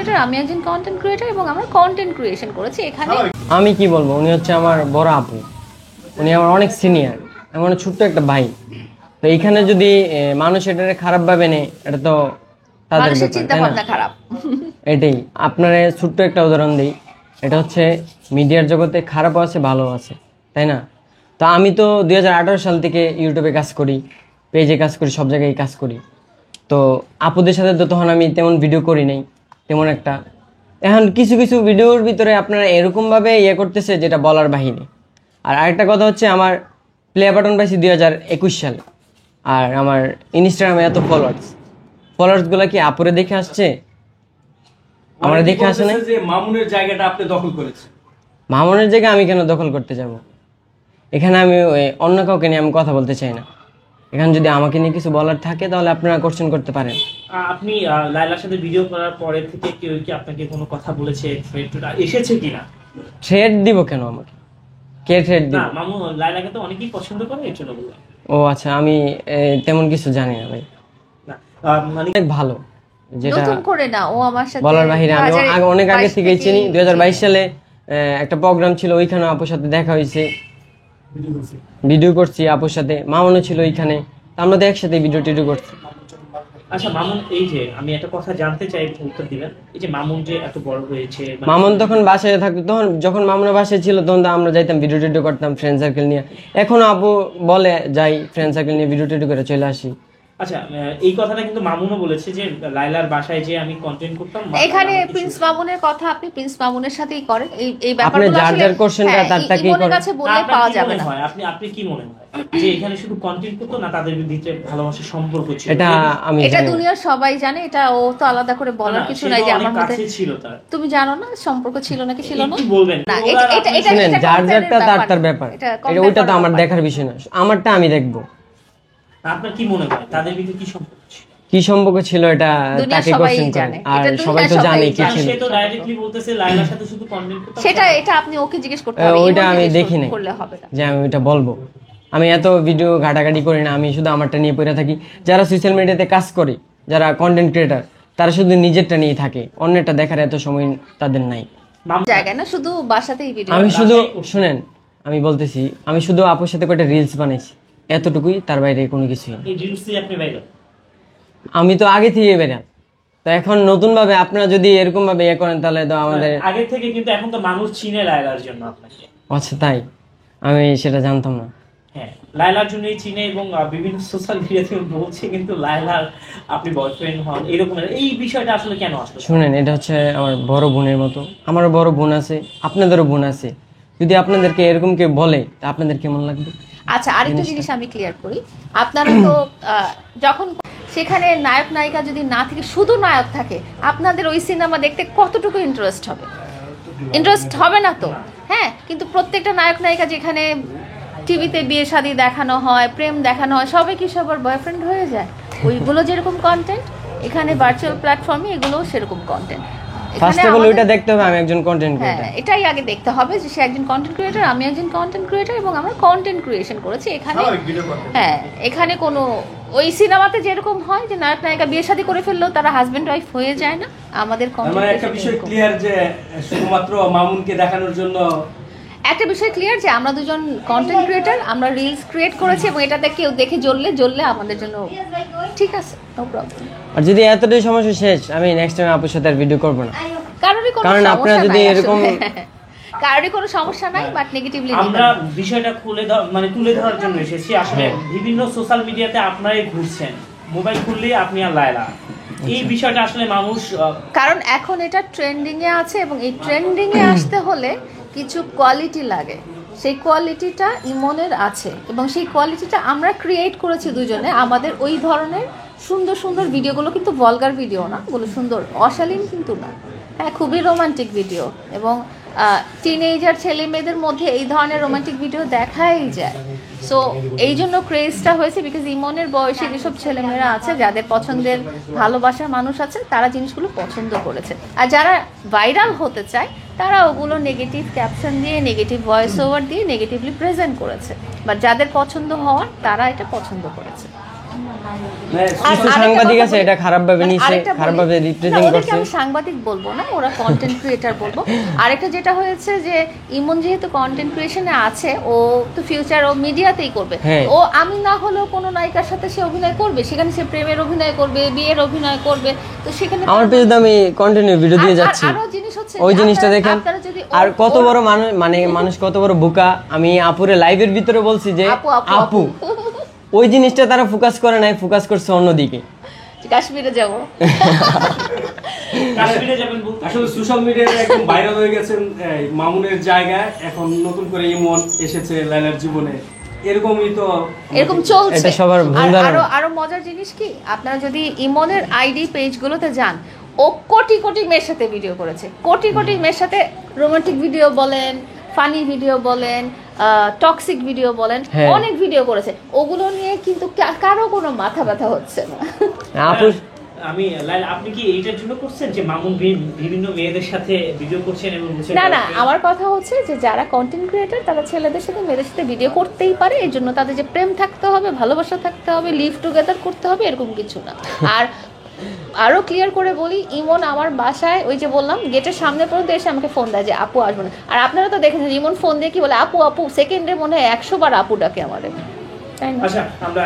Creator, আমি একজন content creator এবং আমরা কন্টেন্ট ক্রিয়েশন করেছি এখানে। আমি কি বলবো, উনি হচ্ছে আমার বড় আপু, উনি আমার অনেক সিনিয়র, আমার ছোট্ট একটা ভাই। তো এইখানে যদি মানুষ এটা খারাপ ভাবে নেয়, এটা তো তাদের চিন্তা ভাবনা খারাপ। এটাই আপনার ছোট্ট একটা উদাহরণ দিই, এটা হচ্ছে মিডিয়ার জগতে খারাপও আছে ভালো আছে, তাই না? তো আমি তো 2018 সাল থেকে ইউটিউবে কাজ করি, পেজে কাজ করি, সব জায়গায় কাজ করি। তো আপুদের সাথে তো তখন আমি তেমন ভিডিও করি নাই তেমন একটা। এখন কিছু কিছু ভিডিওর ভিতরে আপনারা এরকমভাবে করতেছে যেটা বলার বাহিনী। আর আরেকটা কথা হচ্ছে, আমার প্লে বাটন পাইছি 2021 সালে, আর আমার ইনস্টাগ্রামে এত ফলোয়ার্সগুলো কি আপুরে দেখে আসছে, আমরা দেখে আসে না। যে মামুনের জায়গাটা আপনি দখল করেছেন। মামুনের জায়গা আমি কেন দখল করতে যাব? এখানে আমি অন্য কাউকে নিয়ে আমি কথা বলতে চাই না। এখানে যদি আমাকে নিয়ে কিছু বলার থাকে তাহলে আপনারা কোশ্চেন করতে পারেন। আপনি লায়লার সাথে ভিডিও করার পরে থেকে কেউ কি আপনাকে কোনো কথা বলেছে, থ্রেট এসেছে কিনা? থ্রেট দিব কেন আমাকে? কে থ্রেট দিব? না, মামু লায়লাকে তো অনেকেই পছন্দ করে, এর জন্য বললাম। ও আচ্ছা, আমি তেমন কিছু জানি না ভাই। না মানে অনেক ভালো, যেটা নতুন করে না, ও আমার সাথে বলার বাহিরে। আমি অনেক আগে থেকেই চিনি। 2022 সালে একটা প্রোগ্রাম ছিল, ওইখানে আপুর সাথে দেখা হয়েছে, ভিডিও করছি আপুর সাথে। মামুনও ছিল ওইখানে, আমরা তো একসাথে ভিডিও টিডিও করছি। আচ্ছা মামুন, এই যে আমি একটা কথা জানতে চাই, উত্তর দিবেন। এই যে মামুন যে এত বড় হয়েছে, মামুন তখন বাসায় থাকতো, তখন যখন মামুনের বাসায় ছিল তখন তো আমরা যাইতাম ভিডিও টিডিও করতাম ফ্রেন্ড সার্কেল নিয়ে। এখনো আপু বলে যাই ফ্রেন্ড সার্কেল নিয়ে ভিডিও টিডিও করে চলে আসি। আচ্ছা, এই কথাটা কিন্তু মামুনও বলেছে যে লায়লার বাসায় যে আমি কন্টেন্ট করতাম। এখানে প্রিন্স মামুনের কথা আপনি প্রিন্স মামুনের সাথেই করেন। এই ব্যাপারগুলো আপনি যার যার কোশ্চেনটা তারটাকেই করেন। কাছে বললে পাওয়া যাবে না। আপনি কি মনে হয় যে এখানে শুধু কন্টেন্ট করতো না, তাদের ভিতরে ভালোবাসার সম্পর্ক ছিল? এটা দুনিয়ার সবাই জানে, এটা ও তো আলাদা করে বলার কিছু নাই যে আমার মধ্যে ছিল তার। তুমি জানো না সম্পর্ক ছিল নাকি ছিল না? কি বলবেন না, এটা যার যারটা তার ব্যাপার, এটা ওইটা তো আমার দেখার বিষয় না, আমারটা আমি দেখবো। আপনার কি মনে হয় তাদের ভিতরে কি সম্পর্ক ছিল? কি সম্পর্ক ছিল এটা তাকে কোশ্চেন করেন, আর সবাই তো জানে কি ছিল। সে তো ডাইরেক্টলি বলতেছে লায়লার সাথে শুধু কন্টেন্ট করতে। এটা আপনি ওকে জিজ্ঞেস করতে হবে, ওইটা আমি দেখি না করলে হবে না যে আমি ওইটা বলবো। আমি এত ভিডিও ঘাটাঘাটি করি না, আমি শুধু আমারটা নিয়ে পড়ে থাকি। যারা সোশ্যাল মিডিয়াতে কাজ করে, যারা কন্টেন্ট ক্রিয়েটর, তারা শুধু নিজেরটা নিয়ে থাকে, অন্যটা দেখার এত সময় তাদের নাই। জায়গায় না শুধু বাসাতেই ভিডিও। আমি শুধু শুনেন, আমি বলতেছি, আমি শুধু আপুর সাথে কয়েকটা রিলস বানাইছি, এতটুকুই, তার বাইরে কোনো কিছুই না। এই রিলস দিয়ে আপনি বাইরে? আমি তো আগে থেকে বেরান, তো এখন নতুন ভাবে আপনারা যদি এরকম ভাবে করেন তাহলে তো আমাদের আগে থেকে, কিন্তু এখন তো মানুষ চিনে লায়লার জন্য আপনাকে। আচ্ছা তাই? আমি সেটা জানতাম না। হ্যাঁ, লায়লার জন্যই চিনে, এবং বিভিন্ন সোশ্যাল মিডিয়াতে বলছে কিন্তু লায়লার আপনি বয়ফ্রেন্ড হন, এরকম। এই বিষয়টা আসলে কেন আসলে? শুনেন, এটা হচ্ছে আমার বড় বোনের মতো। আমারও বড় বোন আছে, আপনাদেরও বোন আছে। যদি আপনাদেরকে এরকম কেউ বলে তা আপনাদের কেমন লাগবে? আচ্ছা, আরেকটা জিনিস আমি ক্লিয়ার করি। আপনারা তো যখন সেখানে নায়ক নায়িকা যদি না থেকে শুধু নায়ক থাকে, আপনাদের ওই সিনেমা দেখতে কতটুকু ইন্টারেস্ট হবে? ইন্টারেস্ট হবে না তো। হ্যাঁ, কিন্তু প্রত্যেকটা নায়ক নায়িকা যেখানে টিভিতে বিয়ে শাদী দেখানো হয়, প্রেম দেখানো হয়, সবাই কি সবার বয়ফ্রেন্ড হয়ে যায়? ওইগুলো যেরকম কন্টেন্ট, এখানে ভার্চুয়াল প্ল্যাটফর্মে এগুলো সেরকম কন্টেন্ট। ফার্স্ট অফ অল ওইটা দেখতে হবে আমি একজন কন্টেন্ট ক্রিয়েটর। হ্যাঁ, এটাই আগে দেখতে হবে যে সে একজন কন্টেন্ট ক্রিয়েটর, আমি একজন কন্টেন্ট ক্রিয়েটর এবং আমরা কন্টেন্ট ক্রিয়েশন করেছি এখানে। হ্যাঁ, এখানে কোনো ওই সিনেমাতে যেরকম হয় যে নায়ক নায়িকা বিয়ে শাদী করে ফেললেও তারা হাজবেন্ড ওয়াইফ হয়ে যায় না। আমাদের মানে একটা বিষয় ক্লিয়ার যে শুধুমাত্র মামুনকে দেখানোর জন্য একটা বিষয় ক্লিয়ার যে আমরা দুজন কন্টেন্ট ক্রিয়েটর, আমরা রিলস ক্রিয়েট করেছি এবং এটাতে কেউ দেখে জ্বললে আমাদের জন্য ঠিক আছে, নো প্রবলেম। আর যদি এতটাই সমস্যা শেষ, আমি নেক্সট টাইম আপুর সাথে আর ভিডিও করব না। কারণ আপনারা যদি এরকম কারোরই কোনো সমস্যা নাই, বাট নেগেটিভলি আমরা বিষয়টা তুলে ধরার জন্য এসেছি। আসলে বিভিন্ন সোশ্যাল মিডিয়াতে আপনারাই ঘুরছেন, মোবাইল খুললে আপনি আর লায়লা, এই বিষয়টা আসলে মানুষ, কারণ এখন এটা ট্রেন্ডিং এ আছে এবং এই ট্রেন্ডিং এ আসতে হলে কিছু কোয়ালিটি লাগে। সেই কোয়ালিটিটা ইমনের আছে এবং সেই কোয়ালিটিটা আমরা ক্রিয়েট করেছি দুজনে। আমাদের ওই ধরনের সুন্দর সুন্দর ভিডিওগুলো কিন্তু ভলগার ভিডিও না, ওগুলো সুন্দর, অশালীন কিন্তু না। হ্যাঁ, খুবই রোমান্টিক ভিডিও, এবং টিনেজার ছেলে মেয়েদের মধ্যে এই ধরনের রোমান্টিক ভিডিও দেখাই যায়। সো এই জন্য ক্রেজটা হয়েছে, বিকজ ইমনের বয়সে যেসব ছেলেমেয়েরা আছে, যাদের পছন্দের ভালোবাসার মানুষ আছে, তারা জিনিসগুলো পছন্দ করেছে। আর যারা ভাইরাল হতে চায় তারা ওগুলো নেগেটিভ ক্যাপশন দিয়ে, নেগেটিভ ভয়েস ওভার দিয়ে নেগেটিভলি প্রেজেন্ট করেছে। বাট যাদের পছন্দ হওয়ার, তারা এটা পছন্দ করেছে। কিছু সাংবাদিক আছে এটা খারাপ ভাবে নিছে, খারাপ ভাবে রিপ্রেজেন্ট করছে। আমি সাংবাদিক বলবো না, ওরা কন্টেন্ট ক্রিয়েটর বলবো। আরেকটা যেটা হয়েছে যে ইমন যেহেতু কন্টেন্ট ক্রিয়েশনে আছে, ও তো ফিউচার ও মিডিয়াতেই করবে। ও আমি না হলেও কোনো নায়িকার সাথে সে অভিনয় করবে, সেখানে সে প্রেমের অভিনয় করবে, বিয়ের অভিনয় করবে। তো সেখানে আমার পেজে তো আমি কন্টিনিউ ভিডিও দিয়ে যাচ্ছি, আরো জিনিস হচ্ছে ওই জিনিসটা দেখেন। আর কত বড় মানুষ কত বড় বোকা। আমি আপুরে লাইভের ভিতরে বলছি যে আপু, ওই জিনিসটা তারা ফোকাস করে নাই, ফোকাস করছে অন্যদিকে। কাশ্মীরে যাব, কাশ্মীরে যাবেন বলতে আসলে সোশ্যাল মিডিয়াতে একদম ভাইরাল হয়ে গেছেন মামুনের জায়গায়। এখন নতুন করে ইমন এসেছে লাইলার জীবনে, এরকমই তো এরকম চলছে। এটা সবার ভুল ধারণা। আরো মজার জিনিস কি, আপনারা যদি ইমনের আইডি পেজগুলোতে যান, ও কোটি কোটি মেয়ের সাথে ভিডিও করেছে, কোটি কোটি মেয়ের সাথে রোমান্টিক ভিডিও বলেন, ফানি ভিডিও বলেন, টক্সিক ভিডিও বলেন, অনেক ভিডিও করেছে। ওগুলো নিয়ে কিন্তু কারো কোনো মাথা ব্যথা হচ্ছে না। আপু আমি লাইলা, আপনি কি এইটার জন্য করছেন যে মামুন বিভিন্ন মেয়েদের সাথে ভিডিও করছেন এবং না, আমার কথা হচ্ছে যে যারা কন্টেন্ট ক্রিয়েটর তারা ছেলেদের সাথে মেয়েদের সাথে ভিডিও করতেই পারে, এর জন্য তাদের যে প্রেম থাকতে হবে, ভালোবাসা থাকতে হবে, লিভ টুগেদার করতে হবে, এরকম কিছু না। আর আরো ক্লিয়ার করে বলি, ইমন আমার বাসায় ওই যে বললাম গেটের সামনে পর্যন্ত এসে আমাকে ফোন দেয় যে আপু আসবো না। আর আপনারা তো দেখেছেন ইমন ফোন দিয়ে কি বলে, আপু আপু, সেকেন্ডে মনে হয় 100 বার আপু ডাকে আমাদের, তাই না? আচ্ছা আমরা